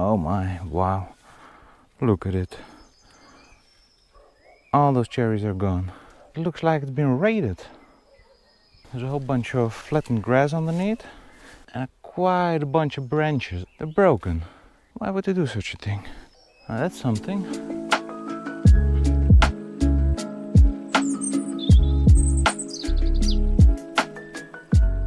Oh my, wow. Look at it. All those cherries are gone. It looks like it's been raided. There's a whole bunch of flattened grass underneath and quite a bunch of branches. They're broken. Why would they do such a thing? Now that's something.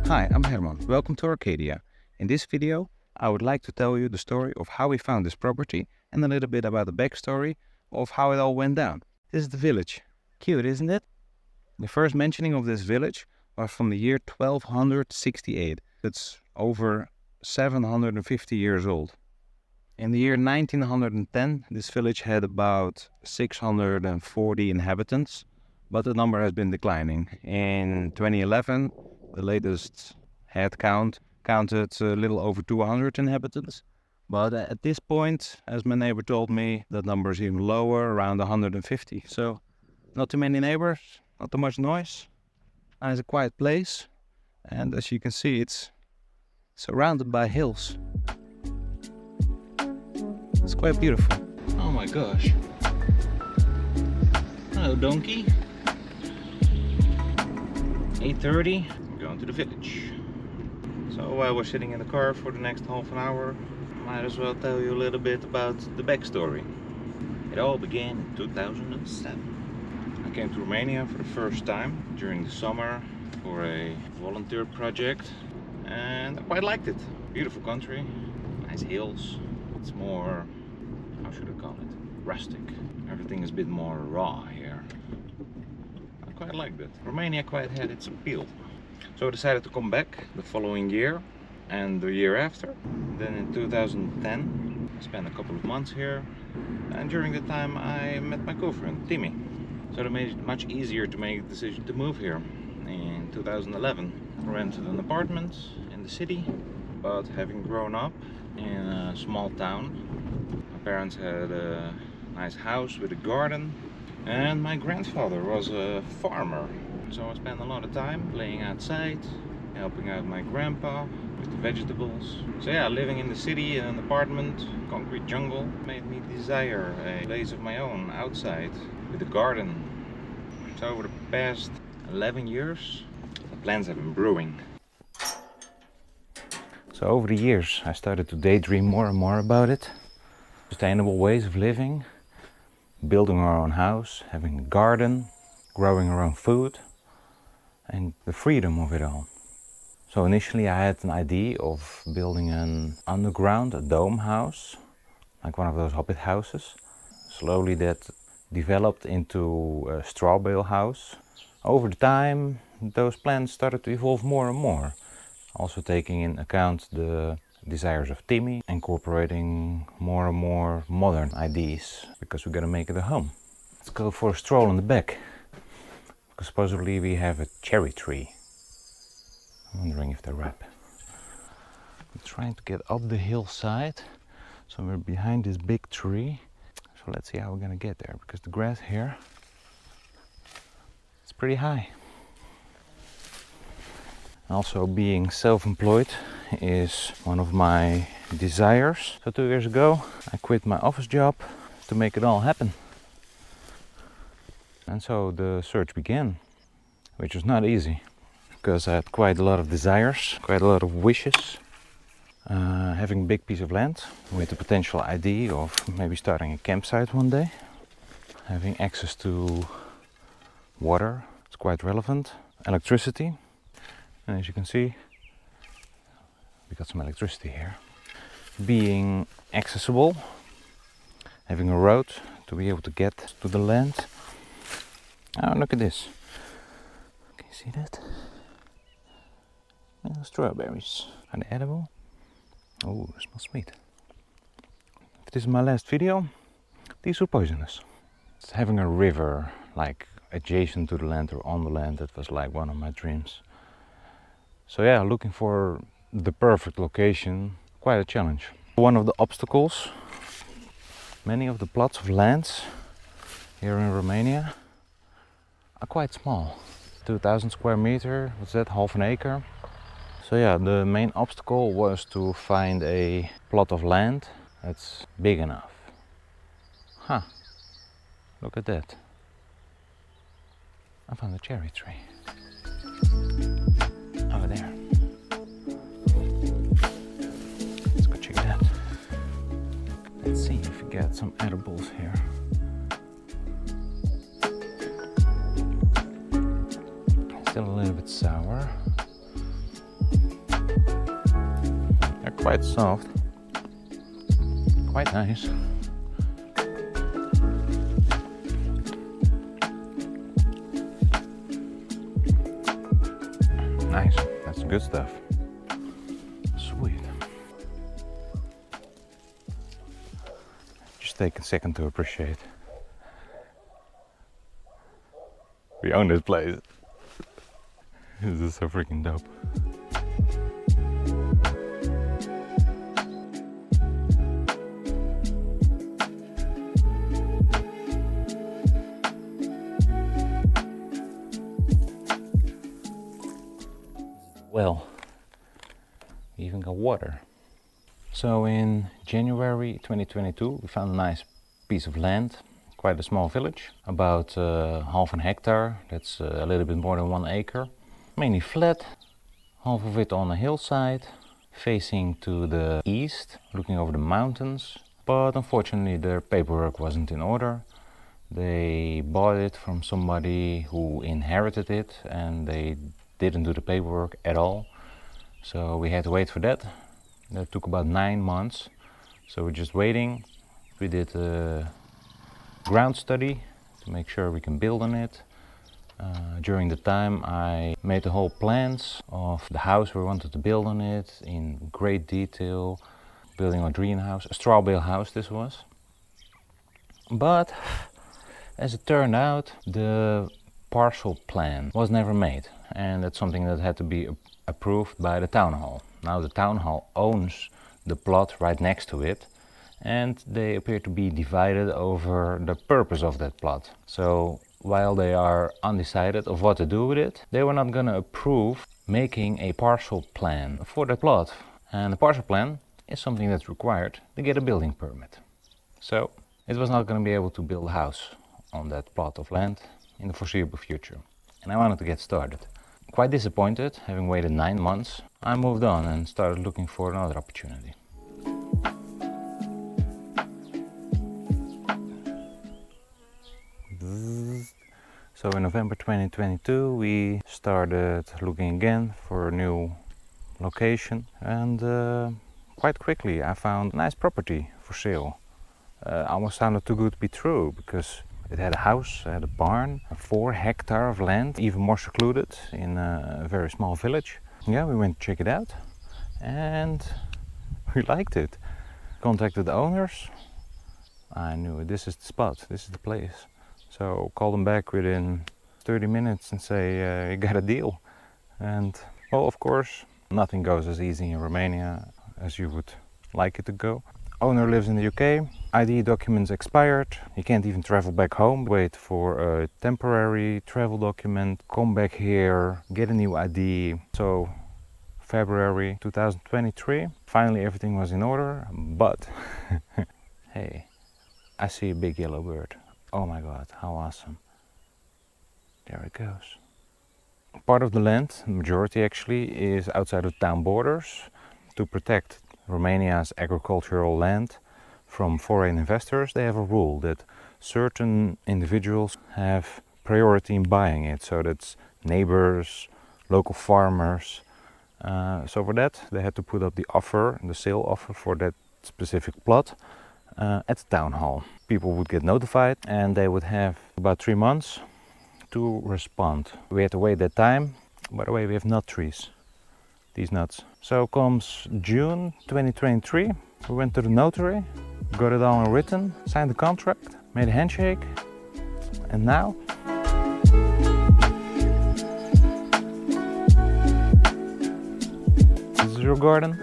Hi, I'm Herman. Welcome to Arcadia. In this video, I would like to tell you the story of how we found this property and a little bit about the backstory of how it all went down. This is the village. Cute, isn't it? The first mentioning of this village was from the year 1268. That's over 750 years old. In the year 1910, this village had about 640 inhabitants, but the number has been declining. In 2011, the latest head count counted a little over 200 inhabitants. But at this point, as my neighbor told me, that number is even lower, around 150. So not too many neighbors, not too much noise. It's a quiet place. And as you can see, it's surrounded by hills. It's quite beautiful. Oh my gosh. Hello, donkey. 8:30. We're going to the village. So while we're sitting in the car for the next half an hour, might as well tell you a little bit about the backstory. It all began in 2007. I came to Romania for the first time during the summer for a volunteer project, and I quite liked it. Beautiful country, nice hills. It's more, how should I call it, rustic. Everything is a bit more raw here. I quite liked it. Romania quite had its appeal. So I decided to come back the following year and the year after. Then in 2010, I spent a couple of months here. And during the time I met my girlfriend, Timmy. So that made it much easier to make the decision to move here. In 2011, I rented an apartment in the city. But having grown up in a small town, my parents had a nice house with a garden, and my grandfather was a farmer. So I spent a lot of time playing outside, helping out my grandpa with the vegetables. So yeah, living in the city in an apartment, concrete jungle, made me desire a place of my own outside with a garden. So over the past 11 years, the plans have been brewing. So over the years, I started to daydream more and more about it. Sustainable ways of living, building our own house, having a garden, growing our own food, and the freedom of it all. So initially I had an idea of building an underground, a dome house, like one of those hobbit houses. Slowly that developed into a straw bale house. Over the time, those plans started to evolve more and more. Also taking in account the desires of Timmy, incorporating more and more modern ideas, because we're gonna make it a home. Let's go for a stroll in the back, because supposedly we have a cherry tree. I'm wondering if they're ripe. I'm trying to get up the hillside, so we're behind this big tree. So let's see how we're gonna get there, because the grass here is pretty high. Also, being self-employed is one of my desires. So 2 years ago I quit my office job to make it all happen. And so the search began, which was not easy, because I had quite a lot of desires, quite a lot of wishes. Having a big piece of land with the potential idea of maybe starting a campsite one day. Having access to water, it's quite relevant. Electricity. And as you can see, we got some electricity here. Being accessible, having a road to be able to get to the land. Oh, look at this. Can you see that? Little strawberries. Are they edible? Oh, they smell sweet. If this is my last video, these were poisonous. It's having a river like adjacent to the land or on the land, that was like one of my dreams. So yeah, looking for the perfect location, quite a challenge. One of the obstacles, many of the plots of lands here in Romania are quite small. 2,000 square meter, what's that, half an acre? So yeah, the main obstacle was to find a plot of land That's big enough. Huh, look at that. I found a cherry tree. Over there. Let's go check it out. Let's see if we get some edibles here. Still a little bit sour. They're quite soft. Quite nice. Nice, that's good stuff. Sweet. Just take a second to appreciate. We own this place. This is so freaking dope. Well, we even got water. So in January 2022 we found a nice piece of land, quite a small village, about half an hectare, that's a little bit more than 1 acre. Mainly flat, half of it on a hillside, facing to the east, looking over the mountains. But unfortunately their paperwork wasn't in order. They bought it from somebody who inherited it and they didn't do the paperwork at all. So we had to wait for that. That took about 9 months. So we're just waiting. We did a ground study to make sure we can build on it. During the time I made the whole plans of the house we wanted to build on it in great detail. Building a greenhouse, a straw bale house this was. But as it turned out, the partial plan was never made, and that's something that had to be approved by the town hall. Now the town hall owns the plot right next to it, and they appear to be divided over the purpose of that plot. So while they are undecided of what to do with it, they were not going to approve making a partial plan for that plot. And the partial plan is something that's required to get a building permit. So it was not going to be able to build a house on that plot of land in the foreseeable future. And I wanted to get started. Quite disappointed, having waited 9 months, I moved on and started looking for another opportunity. So in November 2022 we started looking again for a new location, and quite quickly I found a nice property for sale. Almost sounded too good to be true, because it had a house, it had a barn, a 4 hectare of land, even more secluded in a very small village. Yeah, we went to check it out and we liked it. Contacted the owners. I knew this is the spot, this is the place. So called them back within 30 minutes and say, you got a deal. And well, of course, nothing goes as easy in Romania as you would like it to go. Owner lives in the UK, ID documents expired, he can't even travel back home, wait for a temporary travel document, come back here, get a new ID. So February 2023, finally everything was in order, but hey, I see a big yellow bird. Oh my god, how awesome. There it goes. Part of the land, the majority actually, is outside of town borders to protect Romania's agricultural land from foreign investors. They have a rule that certain individuals have priority in buying it, so that's neighbors, local farmers. So for that they had to put up the offer, the sale offer for that specific plot at the town hall. People would get notified and they would have about 3 months to respond. We had to wait that time. By the way, we have nut trees, these nuts. So comes June 2023, we went to the notary, got it all written, signed the contract, made a handshake, and now this is your garden,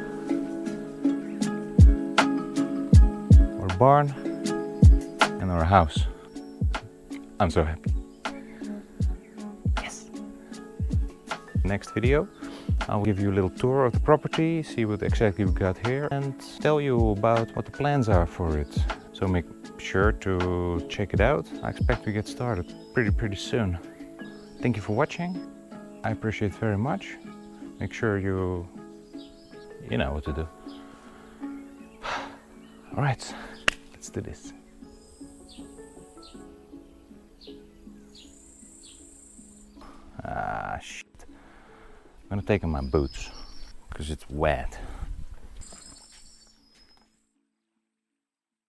our barn, and our house. I'm so happy. Yes. Next video, I'll give you a little tour of the property, see what exactly we got here, and tell you about what the plans are for it. So make sure to check it out. I expect we get started pretty soon. Thank you for watching. I appreciate it very much. Make sure you know what to do. All right, let's do this. Ah, shit. I'm gonna take on my boots because it's wet.